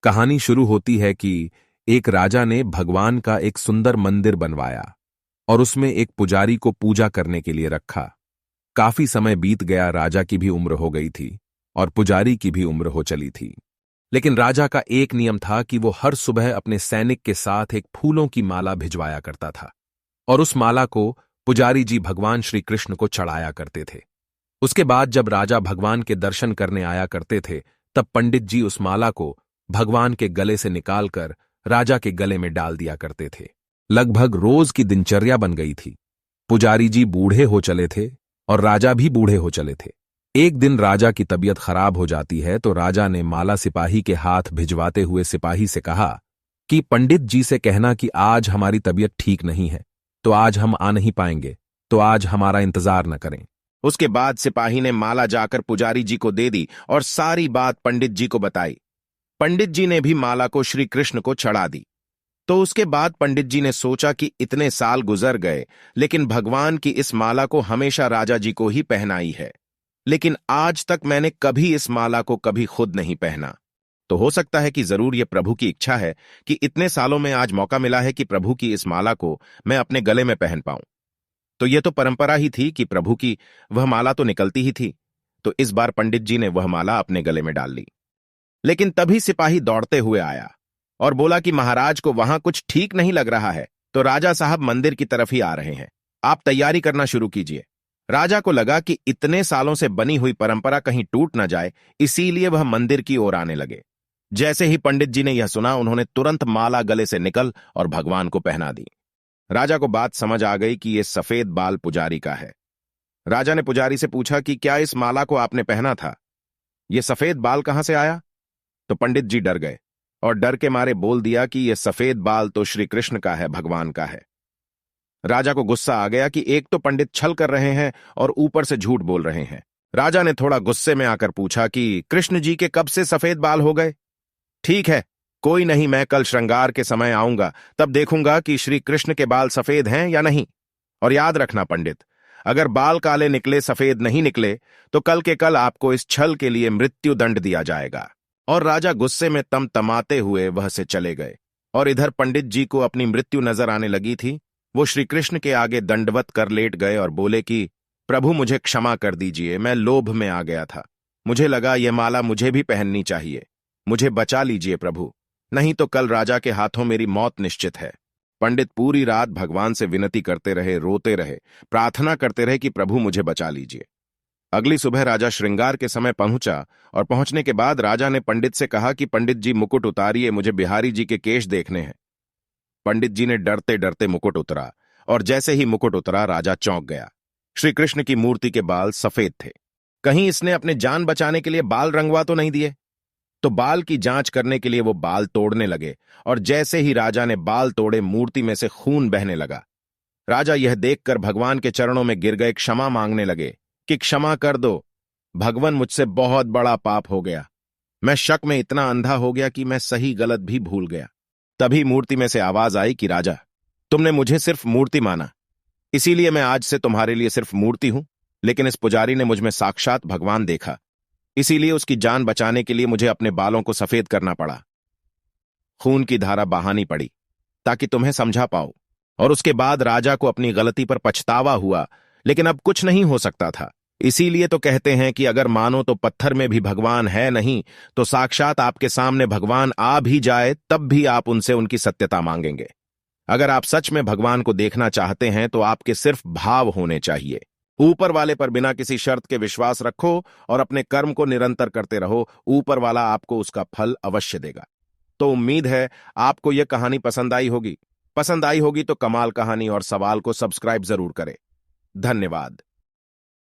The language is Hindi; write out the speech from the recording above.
कहानी शुरू होती है कि एक राजा ने भगवान का एक सुंदर मंदिर बनवाया और उसमें एक पुजारी को पूजा करने के लिए रखा। काफी समय बीत गया, राजा की भी उम्र हो गई थी और पुजारी की भी उम्र हो चली थी। लेकिन राजा का एक नियम था कि वो हर सुबह अपने सैनिक के साथ एक फूलों की माला भिजवाया करता था और उस माला को पुजारी जी भगवान श्री कृष्ण को चढ़ाया करते थे। उसके बाद जब राजा भगवान के दर्शन करने आया करते थे, तब पंडित जी उस माला को भगवान के गले से निकालकर राजा के गले में डाल दिया करते थे। लगभग रोज की दिनचर्या बन गई थी। पुजारी जी बूढ़े हो चले थे और राजा भी बूढ़े हो चले थे। एक दिन राजा की तबीयत खराब हो जाती है तो राजा ने माला सिपाही के हाथ भिजवाते हुए सिपाही से कहा कि पंडित जी से कहना कि आज हमारी तबीयत ठीक नहीं है, तो आज हम आ नहीं पाएंगे, तो आज हमारा इंतजार न करें। उसके बाद सिपाही ने माला जाकर पुजारी जी को दे दी और सारी बात पंडित जी को बताई। पंडित जी ने भी माला को श्री कृष्ण को चढ़ा दी। तो उसके बाद पंडित जी ने सोचा कि इतने साल गुजर गए, लेकिन भगवान की इस माला को हमेशा राजा जी को ही पहनाई है, लेकिन आज तक मैंने कभी इस माला को कभी खुद नहीं पहना। तो हो सकता है कि जरूर यह प्रभु की इच्छा है कि इतने सालों में आज मौका मिला है कि प्रभु की इस माला को मैं अपने गले में पहन पाऊं। तो यह तो परंपरा ही थी कि प्रभु की वह माला तो निकलती ही थी, तो इस बार पंडित जी ने वह माला अपने गले में डाल ली। लेकिन तभी सिपाही दौड़ते हुए आया और बोला कि महाराज को वहां कुछ ठीक नहीं लग रहा है, तो राजा साहब मंदिर की तरफ ही आ रहे हैं, आप तैयारी करना शुरू कीजिए। राजा को लगा कि इतने सालों से बनी हुई परंपरा कहीं टूट न जाए, इसीलिए वह मंदिर की ओर आने लगे। जैसे ही पंडित जी ने यह सुना, उन्होंने तुरंत माला गले से निकल और भगवान को पहना दी। राजा को बात समझ आ गई कि यह सफेद बाल पुजारी का है। राजा ने पुजारी से पूछा कि क्या इस माला को आपने पहना था? यह सफेद बाल कहां से आया? तो पंडित जी डर गए और डर के मारे बोल दिया कि यह सफेद बाल तो श्री कृष्ण का है, भगवान का है। राजा को गुस्सा आ गया कि एक तो पंडित छल कर रहे हैं और ऊपर से झूठ बोल रहे हैं। राजा ने थोड़ा गुस्से में आकर पूछा कि कृष्ण जी के कब से सफेद बाल हो गए? ठीक है, कोई नहीं, मैं कल श्रृंगार के समय आऊंगा, तब देखूंगा कि श्री कृष्ण के बाल सफेद हैं या नहीं। और याद रखना पंडित, अगर बाल काले निकले, सफेद नहीं निकले, तो कल के कल आपको इस छल के लिए मृत्यु दंड दिया जाएगा। और राजा गुस्से में तमतमाते हुए वह से चले गए। और इधर पंडित जी को अपनी मृत्यु नजर आने लगी थी। वो श्री कृष्ण के आगे दंडवत कर लेट गए और बोले कि प्रभु मुझे क्षमा कर दीजिए, मैं लोभ में आ गया था, मुझे लगा यह माला मुझे भी पहननी चाहिए, मुझे बचा लीजिए प्रभु, नहीं तो कल राजा के हाथों मेरी मौत निश्चित है। पंडित पूरी रात भगवान से विनती करते रहे, रोते रहे, प्रार्थना करते रहे कि प्रभु मुझे बचा लीजिए। अगली सुबह राजा श्रृंगार के समय पहुंचा और पहुंचने के बाद राजा ने पंडित से कहा कि पंडित जी मुकुट उतारिए, मुझे बिहारी जी के केश देखने हैं। पंडित जी ने डरते डरते मुकुट उतरा और जैसे ही मुकुट उतरा, राजा चौंक गया। श्री कृष्ण की मूर्ति के बाल सफेद थे। कहीं इसने अपने जान बचाने के लिए बाल रंगवा तो नहीं दिए? तो बाल की जांच करने के लिए वो बाल तोड़ने लगे और जैसे ही राजा ने बाल तोड़े, मूर्ति में से खून बहने लगा। राजा यह देखकर भगवान के चरणों में गिर गए, क्षमा मांगने लगे कि क्षमा कर दो भगवान, मुझसे बहुत बड़ा पाप हो गया, मैं शक में इतना अंधा हो गया कि मैं सही गलत भी भूल गया। तभी मूर्ति में से आवाज आई कि राजा, तुमने मुझे सिर्फ मूर्ति माना, इसीलिए मैं आज से तुम्हारे लिए सिर्फ मूर्ति हूं, लेकिन इस पुजारी ने मुझमें साक्षात भगवान देखा, इसीलिए उसकी जान बचाने के लिए मुझे अपने बालों को सफेद करना पड़ा, खून की धारा बहानी पड़ी ताकि तुम्हें समझा पाऊं। और उसके बाद राजा को अपनी गलती पर पछतावा हुआ, लेकिन अब कुछ नहीं हो सकता था। इसीलिए तो कहते हैं कि अगर मानो तो पत्थर में भी भगवान है नहीं, तो साक्षात आपके सामने भगवान आ भी जाए तब भी आप उनसे उनकी सत्यता मांगेंगे। अगर आप सच में भगवान को देखना चाहते हैं तो आपके सिर्फ भाव होने चाहिए। ऊपर वाले पर बिना किसी शर्त के विश्वास रखो और अपने कर्म को निरंतर करते रहो, ऊपर वाला आपको उसका फल अवश्य देगा। तो उम्मीद है आपको यह कहानी पसंद आई होगी। पसंद आई होगी तो कमाल कहानी और सवाल को सब्सक्राइब जरूर करें। धन्यवाद।